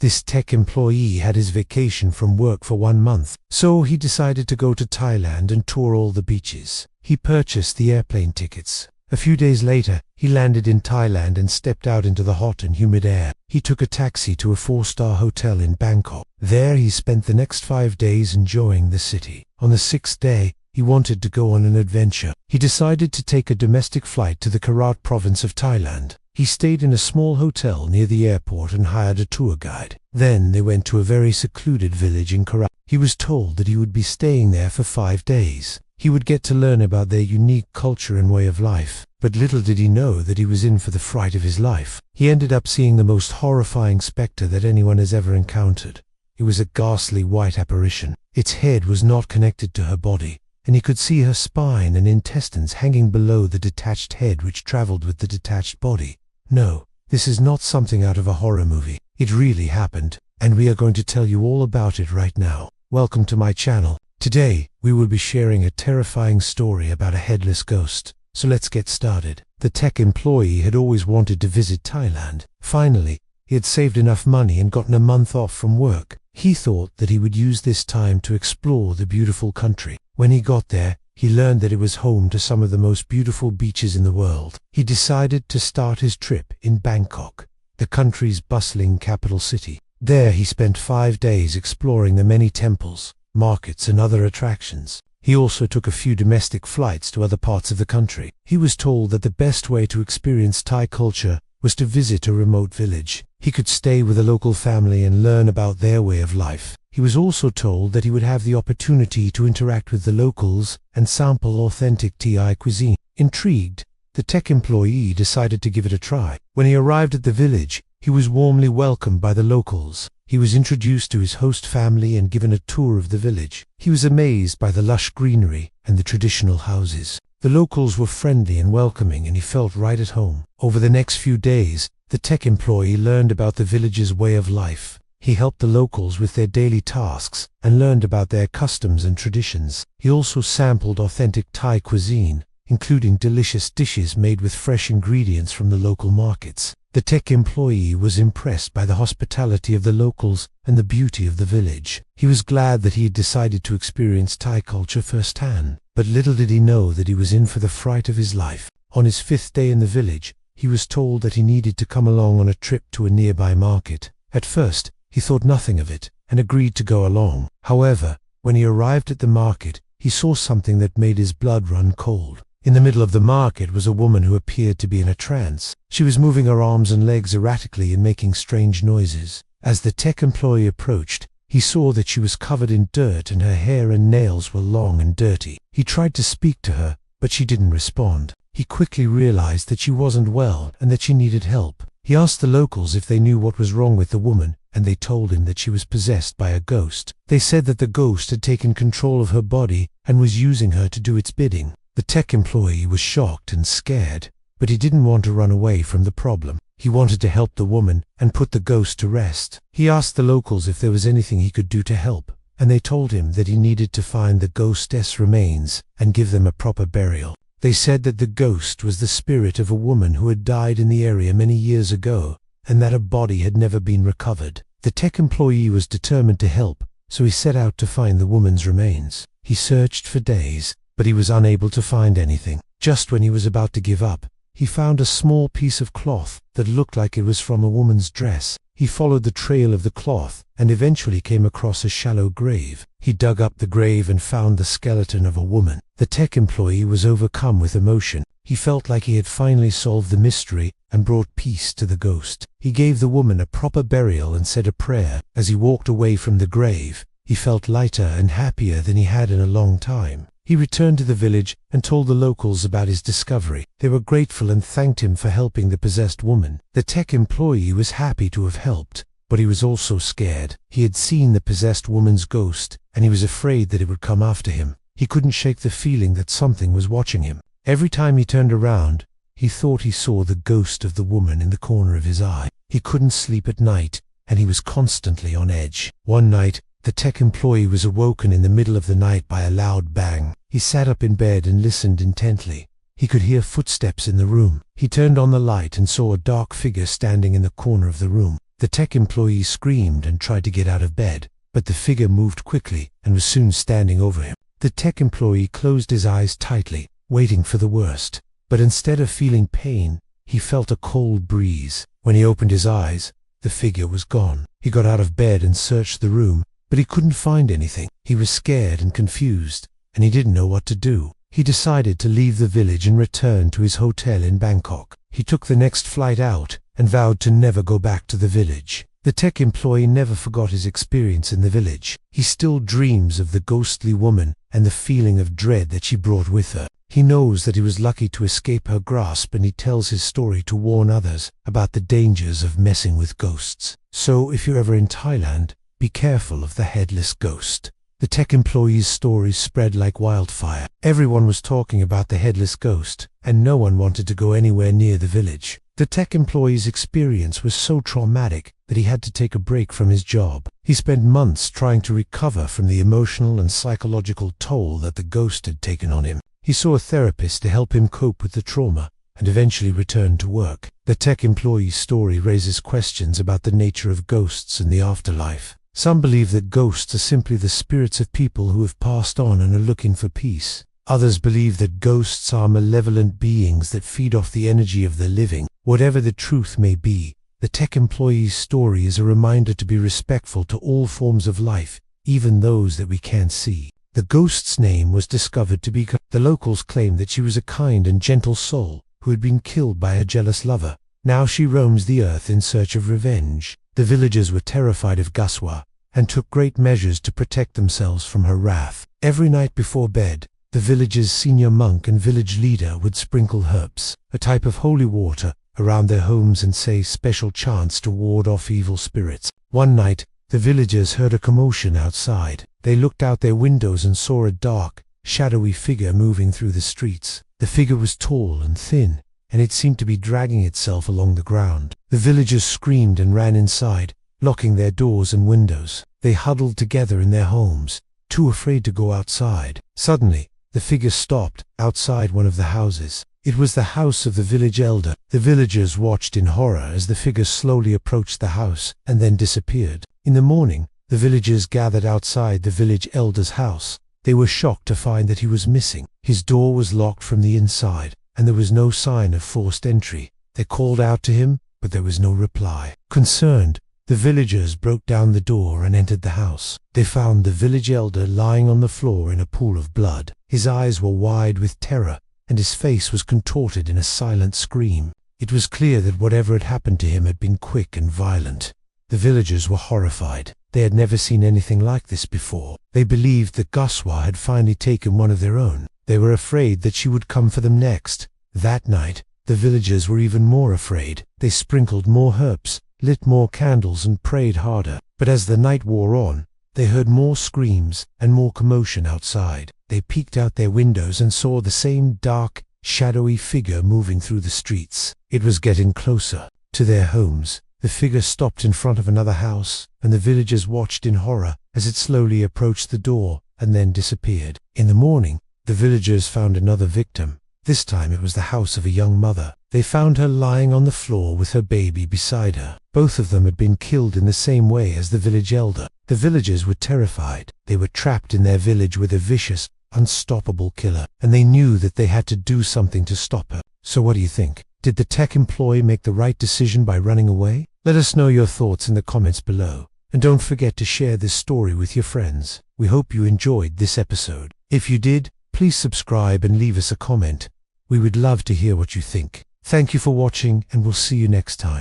This tech employee had his vacation from work for 1 month, so he decided to go to Thailand and tour all the beaches. He purchased the airplane tickets. A few days later, he landed in Thailand and stepped out into the hot and humid air. He took a taxi to a 4-star hotel in Bangkok. There he spent the next 5 days enjoying the city. On the 6th day, he wanted to go on an adventure. He decided to take a domestic flight to the Karat province of Thailand. He stayed in a small hotel near the airport and hired a tour guide. Then they went to a very secluded village in Karat. He was told that he would be staying there for 5 days. He would get to learn about their unique culture and way of life. But little did he know that he was in for the fright of his life. He ended up seeing the most horrifying specter that anyone has ever encountered. It was a ghastly white apparition. Its head was not connected to her body, and he could see her spine and intestines hanging below the detached head which traveled with the detached body. No, this is not something out of a horror movie. It really happened, and we are going to tell you all about it right now. Welcome to my channel. Today, we will be sharing a terrifying story about a headless ghost. So let's get started. The tech employee had always wanted to visit Thailand. Finally, he had saved enough money and gotten a month off from work. He thought that he would use this time to explore the beautiful country. When he got there, he learned that it was home to some of the most beautiful beaches in the world. He decided to start his trip in Bangkok, the country's bustling capital city. There he spent 5 days exploring the many temples, markets and other attractions. He also took a few domestic flights to other parts of the country. He was told that the best way to experience Thai culture was to visit a remote village. He could stay with a local family and learn about their way of life. He was also told that he would have the opportunity to interact with the locals and sample authentic Thai cuisine. Intrigued, the tech employee decided to give it a try. When he arrived at the village, he was warmly welcomed by the locals. He was introduced to his host family and given a tour of the village. He was amazed by the lush greenery and the traditional houses. The locals were friendly and welcoming, and he felt right at home. Over the next few days, the tech employee learned about the village's way of life. He helped the locals with their daily tasks and learned about their customs and traditions. He also sampled authentic Thai cuisine, including delicious dishes made with fresh ingredients from the local markets. The tech employee was impressed by the hospitality of the locals and the beauty of the village. He was glad that he had decided to experience Thai culture firsthand, but little did he know that he was in for the fright of his life. On his 5th day in the village, he was told that he needed to come along on a trip to a nearby market. At first, he thought nothing of it and agreed to go along. However, when he arrived at the market, he saw something that made his blood run cold. In the middle of the market was a woman who appeared to be in a trance. She was moving her arms and legs erratically and making strange noises. As the tech employee approached, he saw that she was covered in dirt and her hair and nails were long and dirty. He tried to speak to her, but she didn't respond. He quickly realized that she wasn't well and that she needed help. He asked the locals if they knew what was wrong with the woman, and they told him that she was possessed by a ghost. They said that the ghost had taken control of her body and was using her to do its bidding. The tech employee was shocked and scared, but he didn't want to run away from the problem. He wanted to help the woman and put the ghost to rest. He asked the locals if there was anything he could do to help, and they told him that he needed to find the ghostess' remains and give them a proper burial. They said that the ghost was the spirit of a woman who had died in the area many years ago, and that her body had never been recovered. The tech employee was determined to help, so he set out to find the woman's remains. He searched for days, but he was unable to find anything. Just when he was about to give up, he found a small piece of cloth that looked like it was from a woman's dress. He followed the trail of the cloth and eventually came across a shallow grave. He dug up the grave and found the skeleton of a woman. The tech employee was overcome with emotion. He felt like he had finally solved the mystery and brought peace to the ghost. He gave the woman a proper burial and said a prayer. As he walked away from the grave, he felt lighter and happier than he had in a long time. He returned to the village and told the locals about his discovery. They were grateful and thanked him for helping the possessed woman. The tech employee was happy to have helped, but he was also scared. He had seen the possessed woman's ghost, and he was afraid that it would come after him. He couldn't shake the feeling that something was watching him. Every time he turned around, he thought he saw the ghost of the woman in the corner of his eye. He couldn't sleep at night, and he was constantly on edge. One night, the tech employee was awoken in the middle of the night by a loud bang. He sat up in bed and listened intently. He could hear footsteps in the room. He turned on the light and saw a dark figure standing in the corner of the room. The tech employee screamed and tried to get out of bed, but the figure moved quickly and was soon standing over him. The tech employee closed his eyes tightly, waiting for the worst. But instead of feeling pain, he felt a cold breeze. When he opened his eyes, the figure was gone. He got out of bed and searched the room, but he couldn't find anything. He was scared and confused, and he didn't know what to do. He decided to leave the village and return to his hotel in Bangkok. He took the next flight out and vowed to never go back to the village. The tech employee never forgot his experience in the village. He still dreams of the ghostly woman and the feeling of dread that she brought with her. He knows that he was lucky to escape her grasp, and he tells his story to warn others about the dangers of messing with ghosts. So if you're ever in Thailand, be careful of the headless ghost. The tech employee's stories spread like wildfire. Everyone was talking about the headless ghost, and no one wanted to go anywhere near the village. The tech employee's experience was so traumatic that he had to take a break from his job. He spent months trying to recover from the emotional and psychological toll that the ghost had taken on him. He saw a therapist to help him cope with the trauma and eventually returned to work. The tech employee's story raises questions about the nature of ghosts and the afterlife. Some believe that ghosts are simply the spirits of people who have passed on and are looking for peace. Others believe that ghosts are malevolent beings that feed off the energy of the living. Whatever the truth may be, the tech employee's story is a reminder to be respectful to all forms of life, even those that we can't see. The ghost's name was discovered to be the locals claim that she was a kind and gentle soul who had been killed by a jealous lover. Now she roams the earth in search of revenge. The villagers were terrified of Gaswa and took great measures to protect themselves from her wrath. Every night before bed, the village's senior monk and village leader would sprinkle herbs, a type of holy water, around their homes and say special chants to ward off evil spirits. One night, the villagers heard a commotion outside. They looked out their windows and saw a dark, shadowy figure moving through the streets. The figure was tall and thin, and it seemed to be dragging itself along the ground. The villagers screamed and ran inside, locking their doors and windows. They huddled together in their homes, too afraid to go outside. Suddenly, the figure stopped outside one of the houses. It was the house of the village elder. The villagers watched in horror as the figure slowly approached the house and then disappeared. In the morning, the villagers gathered outside the village elder's house. They were shocked to find that he was missing. His door was locked from the inside, and there was no sign of forced entry. They called out to him, but there was no reply. Concerned, the villagers broke down the door and entered the house. They found the village elder lying on the floor in a pool of blood. His eyes were wide with terror, and his face was contorted in a silent scream. It was clear that whatever had happened to him had been quick and violent. The villagers were horrified. They had never seen anything like this before. They believed that Gaswa had finally taken one of their own. They were afraid that she would come for them next. That night, the villagers were even more afraid. They sprinkled more herbs, lit more candles and prayed harder. But as the night wore on, they heard more screams and more commotion outside. They peeked out their windows and saw the same dark, shadowy figure moving through the streets. It was getting closer to their homes. The figure stopped in front of another house, and the villagers watched in horror as it slowly approached the door and then disappeared. In the morning, the villagers found another victim. This time it was the house of a young mother. They found her lying on the floor with her baby beside her. Both of them had been killed in the same way as the village elder. The villagers were terrified. They were trapped in their village with a vicious, unstoppable killer, and they knew that they had to do something to stop her. So what do you think? Did the tech employee make the right decision by running away? Let us know your thoughts in the comments below. And don't forget to share this story with your friends. We hope you enjoyed this episode. If you did, please subscribe and leave us a comment. We would love to hear what you think. Thank you for watching, and we'll see you next time.